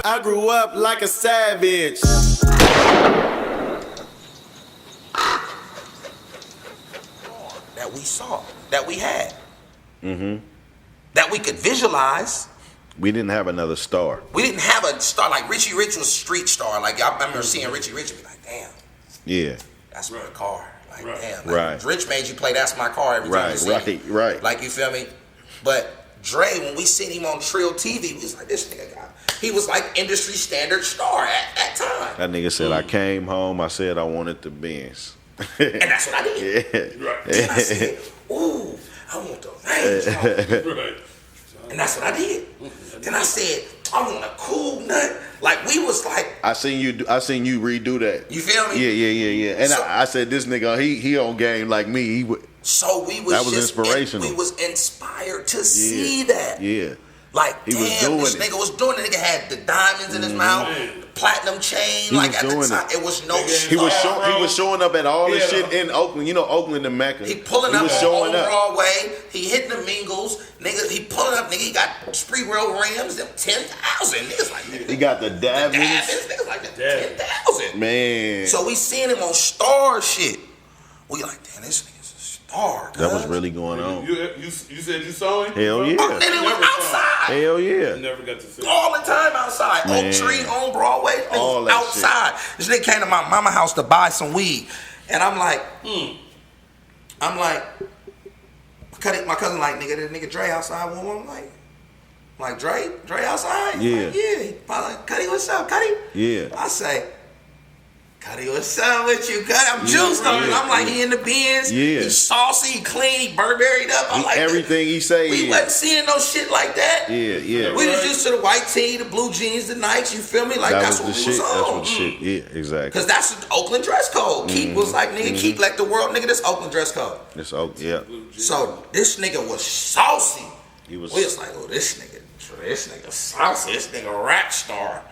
I grew up like a savage. That we saw, that we had, that we could visualize. We didn't have another star. We didn't have a star like Richie Rich was street star. Like I remember seeing Richie Rich and be like, damn. Yeah. That's my car. Like damn. Like, right. Rich made you play That's My Car every time you see him. Right. Like you feel me? But Dre, when we seen him on Trill TV, we was like, this nigga got. He was like industry standard star at that time. That nigga said, I came home, I said I wanted the Benz. And that's what I did. Yeah. Right. Then I said, ooh, I want the Range Rover. Right. And that's what I did. Then I said, I want a cool nut. Like we was like, I seen you redo that. You feel me? Yeah. And so, I said, this nigga, he on game like me. So we was that was just inspirational. We was inspired to see that. Yeah. Like he damn, this nigga was doing it. Nigga had the diamonds in his mouth, the platinum chain. Like at the time, it was no. He was showing up at all this shit in Oakland. You know Oakland and Mecca. He pulling up on Broadway. He hitting the Mingles. Nigga, he pulling up. Nigga, he got spree rail rims. Them 10,000. Niggas like nigga. He got the diamonds. Niggas like the 10,000. Man. So we seen him on Star shit. We like, damn, this nigga's a star. That was really going on. You said you saw him? Hell yeah. And it was outside. Hell yeah. You never got to see all the time outside. Man. Oak Tree on Broadway. All that outside. Shit. This nigga came to my mama house to buy some weed. And I'm like, my cousin like, nigga, that nigga Dre outside. I'm like, Dre outside? Yeah. Like, yeah. I'm like, Cuddy, what's up, Cuddy? Yeah. I say, Cuddy, what's up with you, Cuddy? I'm juiced on him. I'm like, he in the bins. Yeah. He's saucy, he clean, he Burberry'd up. I'm like, everything he say. We wasn't seeing no shit like that. Yeah. We was used to the white tee, the blue jeans, the Nikes, you feel me? Like that's what we was on. That's what the shit. Yeah, exactly. Cause that's the Oakland dress code. Keith was like, nigga, Keith like the world, nigga, this Oakland dress code. It's yeah. So this nigga was saucy. We was like, oh, this nigga saucy, this nigga rap star.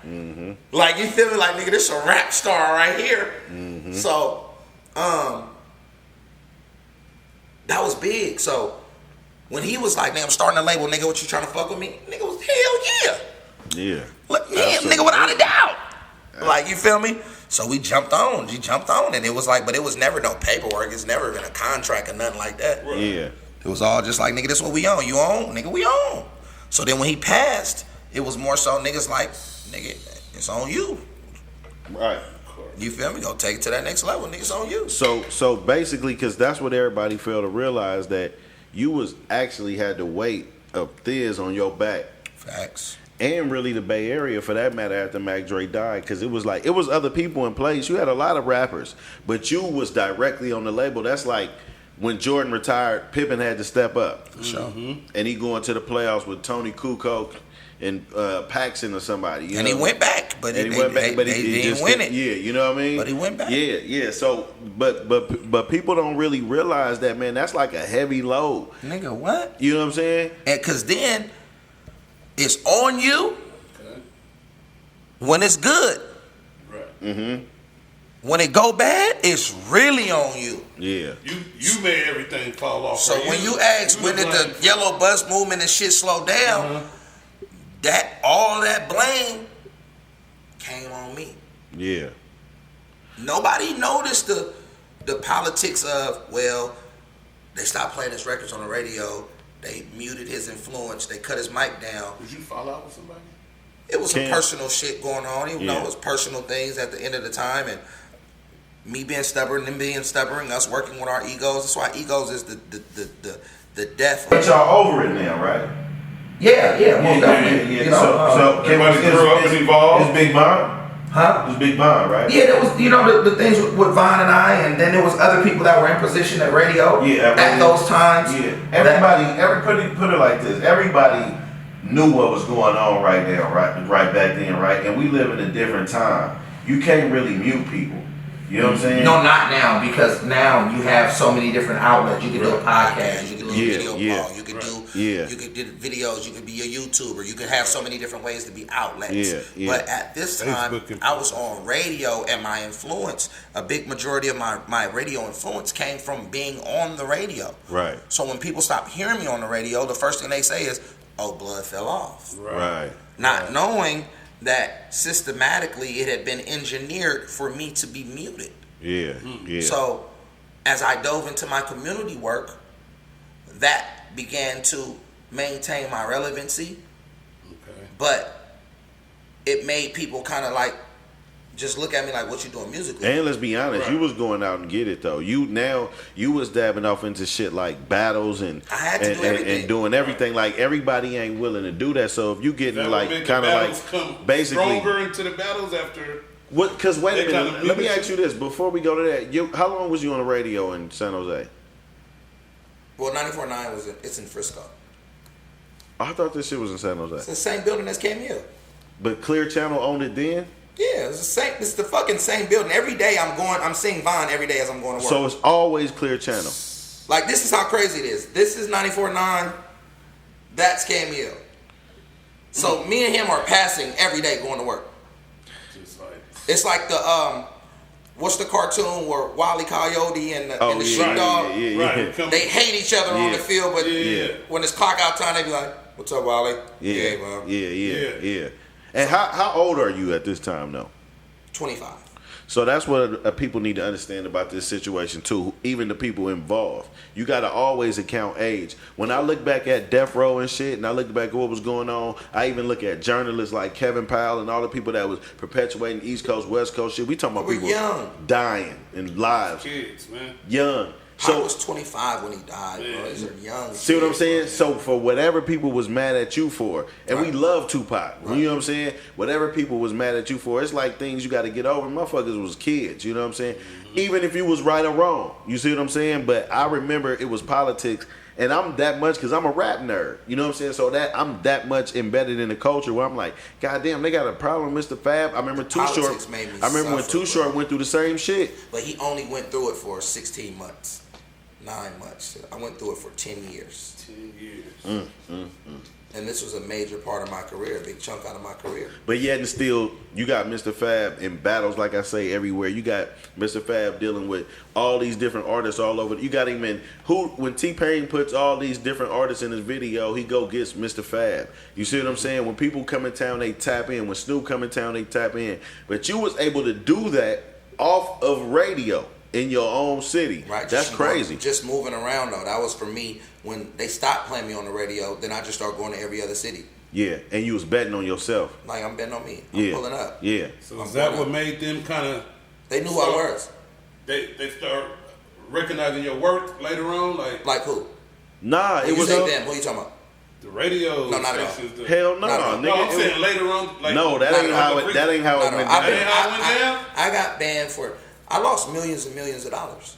Like you feel me? Like nigga, this a rap star right here. So, that was big. So when he was like, "Nigga, I'm starting a label, nigga, what you trying to fuck with me?" Nigga was hell yeah. Yeah. Like, yeah, nigga, without a doubt. Like you feel me? So we jumped on. And it was like, but it was never no paperwork. It's never been a contract or nothing like that. Right. Yeah. It was all just like, nigga, this what we own. You own, nigga, we own. So then when he passed, it was more so niggas like, nigga, it's on you. Right. You feel me? Go take it to that next level, nigga, it's on you. So basically, because that's what everybody failed to realize, that you was actually had the weight of Thizz on your back. Facts. And really the Bay Area, for that matter, after Mac Dre died, because it was like, it was other people in place. You had a lot of rappers, but you was directly on the label. That's like when Jordan retired, Pippen had to step up. For sure. And he going to the playoffs with Tony Kukoc and Paxson or somebody. You and know? He went back, but he didn't win it. Yeah, you know what I mean? But he went back. Yeah. So, but people don't really realize that, man. That's like a heavy load. Nigga, what? You know what I'm saying? And because then it's on you when it's good. Right. When it go bad, it's really on you. Yeah. You made everything fall off. So when you ask when did the yellow bus movement and shit slow down, that all that blame came on me. Yeah. Nobody noticed the politics of, well, they stopped playing his records on the radio, they muted his influence, they cut his mic down. Did you fall out with somebody? It was some personal shit going on. You know, it was personal things at the end of the time, and me being stubborn, them being stubborn, us working with our egos. That's why egos is the death. But y'all over it now, right? Yeah, most definitely. Yeah. You know, so everybody grew up and evolved. It's Big Von? Huh? It's Big Von, right? Yeah, there was, you know, the things with Von and I, and then there was other people that were in position at radio at those times. Yeah, everybody put it like this. Everybody knew what was going on right now, right back then, right? And we live in a different time. You can't really mute people. You know what I'm saying? No, not now, because now you have so many different outlets. You can do a podcast, you can do a video blog, you can do videos, you can be a YouTuber, you can have so many different ways to be outlets. But at this time, I was on radio, and my influence, a big majority of my radio influence came from being on the radio. Right. So when people stop hearing me on the radio, the first thing they say is, oh, blood fell off. Right. Not knowing that systematically it had been engineered for me to be muted. Yeah, yeah. So as I dove into my community work, that began to maintain my relevancy. Okay. But it made people kind of like just look at me like, what you doing musically? And let's be honest, Right. you was going out and get it though. You was dabbing off into shit like battles and I had to do everything. and doing everything. Like everybody ain't willing to do that. So if you getting That like would make kind the of battles like come basically stronger into the battles after. what? Because wait a They minute, kinda let me music. ask you this before we go to that. How long was you on the radio in San Jose? Well, 94.9 it's in Frisco. I thought this shit was in San It's Jose, the same building as KMEL. but Clear Channel owned it then. Yeah, it's the same. It's the fucking same building. Every day I'm seeing Von every day as I'm going to work. So it's always Clear Channel. Like, this is how crazy it is. This is 94.9. That's KMEL. So me and him are passing every day going to work. Just like. It's like the what's the cartoon where Wile E. Coyote and the Oh, yeah, sheepdog? yeah. Right. Come- They hate each other on Yeah. the field, but Yeah. when it's clock out time, they be like, "What's up, Wally?" Yeah, Mom. yeah. And how old are you at this time though? 25. So that's what people need to understand about this situation too. Even the people involved, you got to always account age. When I look back at Death Row and shit, and I look back at what was going on, I even look at journalists like Kevin Powell and all the people that was perpetuating East Coast, West Coast shit. We talking about We're people young. dying and lives, Kids, man. young. I So was 25 when he died, bro. These are young. see what I'm kids, saying? bro. So for whatever people was mad at you for, and we Right. love Tupac, you know what I'm saying? Whatever people was mad at you for, it's like things you got to get over. Motherfuckers was kids, you know what I'm saying? Even if you was right or wrong, you see what I'm saying? But I remember it was politics, and I'm that much because I'm a rap nerd, you know what I'm saying? So that I'm that much embedded in the culture where I'm like, God damn, they got a problem with Mr. Fab. I remember Too Short. Politics made me I remember when suffer, Too bro. Short went through the same shit. But he only went through it for 16 months, 9 months. I went through it for 10 years. 10 years. And this was a major part of my career, a big chunk out of my career. But yet and still, you got Mr. Fab in battles, like I say, everywhere. You got Mr. Fab dealing with all these different artists all over. You got him in when T-Pain puts all these different artists in his video, he go gets Mr. Fab. You see what I'm saying? When people come in town, they tap in. When Snoop come in town, they tap in. But you was able to do that off of radio in your own city. Right? That's Just crazy. Just moving around, though. That was for me. When they stopped playing me on the radio, then I just started going to every other city. Yeah, and you was betting on yourself. Like, I'm betting on me. I'm Yeah, pulling up. yeah. So is that what made them kind of? They knew our words. They start recognizing your work later on, like Who? Nah, When it you was say them, who you talking about? the radio No, not at all. stations. hell no, Not at all. nigga. No, I'm It saying was- later on. Like, no, that ain't how it. That ain't how it No, went I've down. been- That ain't how it went down? I got banned for. I lost millions and millions of dollars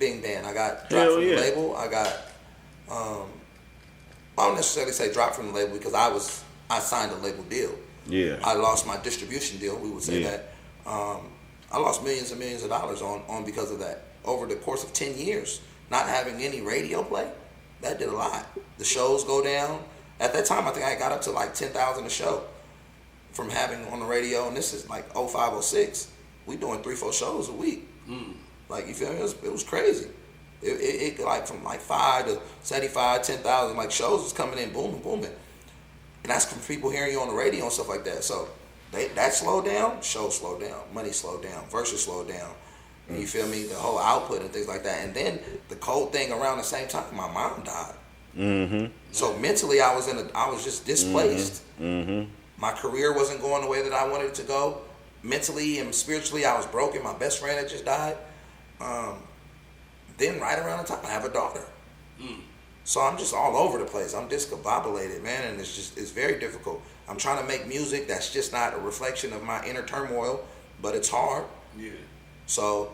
being banned. I got dropped Hell from yeah. the label. I got. I don't necessarily say dropped from the label because I signed a label deal. Yeah. I lost my distribution deal. We would say Yeah. that. I lost millions and millions of dollars on because of that over the course of 10 years. Not having any radio play, that did a lot. The shows go down. At that time, I think I got up to like 10,000 a show from having on the radio, and this is like 05, 06. We doing 3-4 shows a week. Like, you feel me? It was crazy. It like from like 5 to 75, 10,000, like shows was coming in, booming. And that's from people hearing you on the radio and stuff like that. So that slowed down, shows slowed down, money slowed down, verses slowed down. And you feel me? The whole output and things like that. And then the cold thing around the same time, my mom died. Mm-hmm. So mentally, I was just displaced. Mm-hmm. My career wasn't going the way that I wanted it to go. Mentally and spiritually, I was broken. My best friend had just died. Then right around the time, I have a daughter. So I'm just all over the place. I'm discombobulated, man, and it's very difficult. I'm trying to make music that's just not a reflection of my inner turmoil, but it's hard. Yeah. So,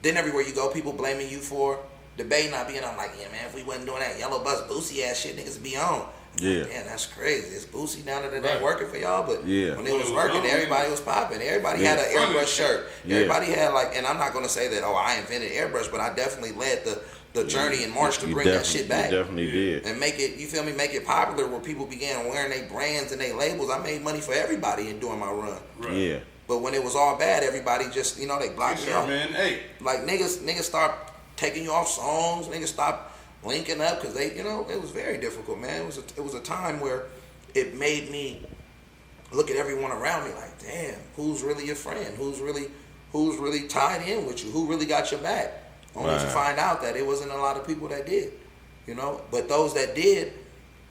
then everywhere you go, people blaming you for debating not being on. Like, yeah, man, if we wasn't doing that Yellow Bus Boosie ass shit, niggas would be on. Yeah. Man, that's crazy. It's Boosie down there that Right. ain't working for y'all, but Yeah. when it was working, everybody was popping. Everybody Yeah. had an airbrush shirt. Yeah. Everybody had like, and I'm not gonna say that, I invented airbrush, but I definitely led the journey and march to You bring that definitely- shit back. You definitely did. And make it, you feel me, make it popular where people began wearing their brands and their labels. I made money for everybody in doing my run. Right. Yeah. But when it was all bad, everybody just, they blocked me Sure, out. man. Hey. Like niggas start taking you off songs. Niggas stop linking up because they, it was very difficult, man. It was a time where it made me look at everyone around me like, damn, who's really your friend? Who's really tied in with you? Who really got your back? Only to find out that it wasn't a lot of people that did, you know. But those that did,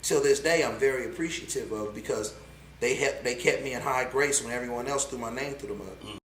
till this day, I'm very appreciative of, because they kept me in high grace when everyone else threw my name through the mud.